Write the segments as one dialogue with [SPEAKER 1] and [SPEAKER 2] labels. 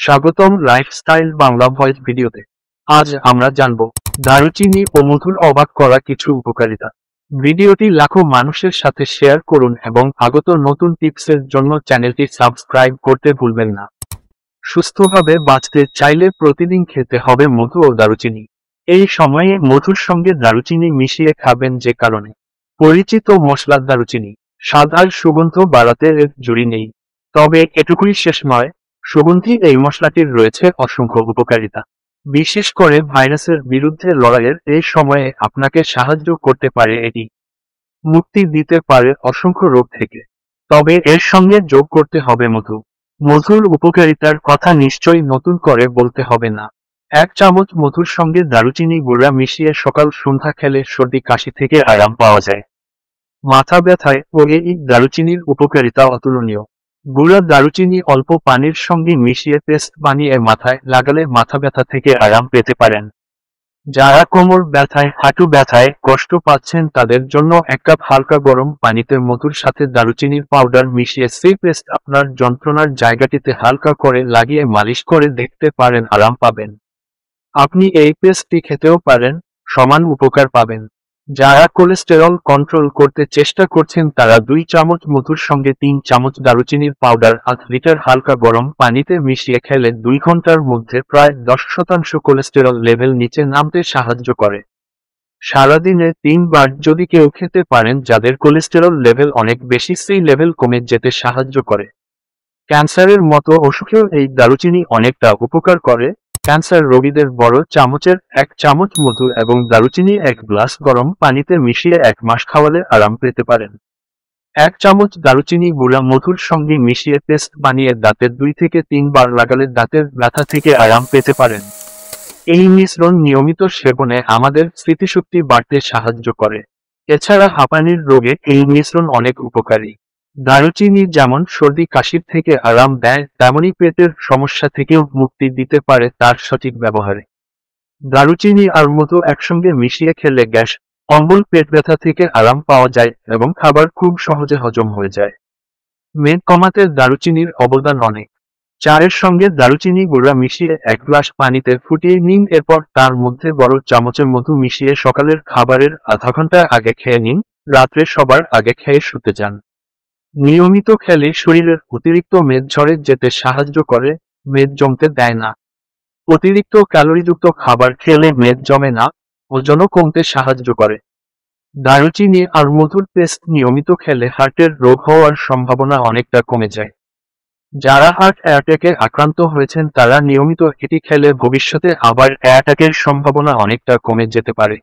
[SPEAKER 1] স্বাগতম lifestyle Bangla voice ভিডিওতে। আজ আমরা জানব দারুচিনি ও মধুর অবাক করা কিছু উপকারিতা। ভিডিওটি লাখো মানুষের সাথে শেয়ার করুন এবং আগত নতুন টিপসের জন্য চ্যানেলটি সাবস্ক্রাইব করতে ভুলবেন না। সুস্থভাবে বাঁচতে চাইলে প্রতিদিন খেতে হবে মধু ও দারুচিনি। এই সময়ে মধুর সঙ্গে দারুচিনি মিশিয়ে খাবেন, যে কারণে পরিচিত মশলা দারুচিনি স্বাদ আর সুগন্ধ বাড়াতে এর জুড়ি নেই। তবে এটুকুই শেষ নয়, সুগন্ধি এই মশলাটির রয়েছে অসংখ্য উপকারিতা। বিশেষ করে ভাইরাসের বিরুদ্ধে লড়াইয়ের এই সময়ে আপনাকে সাহায্য করতে পারে এটি। মুক্তি দিতে পারে অসংখ্য রোগ থেকে। তবে এর সঙ্গে যোগ করতে হবে মধু। মধুর উপকারিতার কথা নিশ্চয়ই নতুন করে বলতে হবে না। 1 চামচ মধুর সঙ্গে দারুচিনি গুঁড়া মিশিয়ে সকাল সন্ধ্যা খেলে সর্দি কাশি থেকে আরাম পাওয়া যায়। মাথা ব্যথায় ও এই দারুচিনির উপকারিতা অতুলনীয়। গুঁড়া দারুচিনি অল্প পানির সঙ্গে মিশিয়ে পেস্ট বানিয়ে মাথায় লাগালে মাথা ব্যথা থেকে আরাম পেতে পারেন। যারা কোমর ব্যথায় হাঁটু ব্যথায় কষ্ট পাচ্ছেন তাদের জন্য 1 কাপ হালকা গরম পানিতে মধুর সাথে দারুচিনির পাউডার মিশিয়ে সেই পেস্ট আপনার যন্ত্রণার জায়গাটিতে হালকা করে লাগিয়ে মালিশ করে দেখতে পারেন, আরাম পাবেন। আপনি এই পেস্টটি খেতেও পারেন, সমান উপকার পাবেন। যারা কোলেস্টেরল কন্ট্রোল করতে চেষ্টা করছেন তারা 2 চামচ মধুর সঙ্গে 3 চামচ দারুচিনির পাউডার 1/2 লিটার হালকা গরম পানিতে মিশিয়ে খেলে 2 ঘন্টার মধ্যে প্রায় 10% কোলেস্টেরল লেভেল নিচে নামতে সাহায্য করে। সারাদিনে 3 বার যদি কেউ খেতে পারেন, যাদের কোলেস্টেরল লেভেল অনেক বেশি, সেই লেভেল কমে যেতে সাহায্য করে। ক্যান্সারের মতো অসুখেও এই দারুচিনি অনেকটা উপকার করে। ক্যান্সার রোগীদের বড় চামচের 1 চামচ মধু এবং দারুচিনি 1 গ্লাস গরম পানিতে মিশিয়ে 1 মাস খাওয়ালে আরাম পেতে পারেন। 1 চামচ দারুচিনি গুঁড়া মধুর সঙ্গে মিশিয়ে পেস্ট বানিয়ে দাঁতে 2 থেকে 3 বার লাগালে দাঁতের ব্যথা থেকে আরাম পেতে পারেন। এই মিশ্রণ নিয়মিত সেবনে আমাদের স্মৃতিশক্তি বাড়তে সাহায্য করে। এছাড়া হাঁপানির রোগে এই মিশ্রণ অনেক উপকারী। দারুচিনি যেমন সর্দি কাশির থেকে আরাম দেয়, তেমনি পেটের সমস্যা থেকেও মুক্তি দিতে পারে তার সঠিক ব্যবহারে। দারুচিনি আর মধু একসঙ্গে মিশিয়ে খেলে গ্যাস, অম্বল, পেট ব্যথা থেকে আরাম পাওয়া যায় এবং খাবার খুব সহজে হজম হয়ে যায়। মেদ কমাতে দারুচিনির অবদান অনেক। চায়ের সঙ্গে দারুচিনি গুঁড়া মিশিয়ে 1 গ্লাস পানিতে ফুটিয়ে নিন, এরপর তার মধ্যে বড় চামচে মধু মিশিয়ে সকালের খাবারের আধা ঘন্টা আগে খেয়ে নিন। রাত্রে সবার আগে খেয়ে শুতে যান। নিয়মিত খেলে শরীরের অতিরিক্ত মেদ ঝরে যেতে সাহায্য করে, মেদ জমতে দেয় না। অতিরিক্ত ক্যালোরিযুক্ত খাবার খেলে মেদ জমে না, ওজনও কমতে সাহায্য করে। দারুচিনি আর মধুর পেস্ট নিয়মিত খেলে হার্টের রোগ হওয়ার সম্ভাবনা অনেকটা কমে যায়। যারা হার্ট অ্যাটাকে আক্রান্ত হয়েছেন তারা নিয়মিত এটি খেলে ভবিষ্যতে আবার অ্যাটাকের সম্ভাবনা অনেকটা কমে যেতে পারে।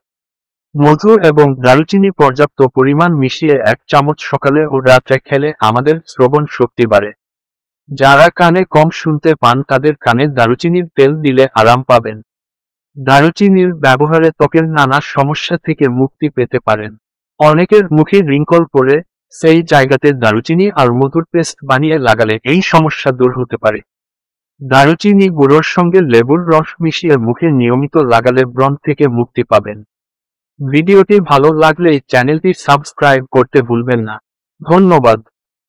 [SPEAKER 1] মধু এবং দারুচিনি পর্যাপ্ত পরিমাণ মিশিয়ে 1 চামচ সকালে ও রাত্রে খেলে আমাদের শ্রবণ শক্তি বাড়ে। যারা কানে কম শুনতে পান তাদের কানে দারুচিনির তেল দিলে আরাম পাবেন। দারুচিনির ব্যবহারে ত্বকের নানা সমস্যা থেকে মুক্তি পেতে পারেন। অনেকের মুখে রিঙ্কল পড়ে, সেই জায়গাতে দারুচিনি আর মধুর পেস্ট বানিয়ে লাগালে এই সমস্যা দূর হতে পারে। দারুচিনি গুঁড়োর সঙ্গে লেবুর রস মিশিয়ে মুখে নিয়মিত লাগালে ব্রণ থেকে মুক্তি পাবেন। ভিডিওটি ভালো লাগলে চ্যানেলটি সাবস্ক্রাইব করতে ভুলবেন না। ধন্যবাদ।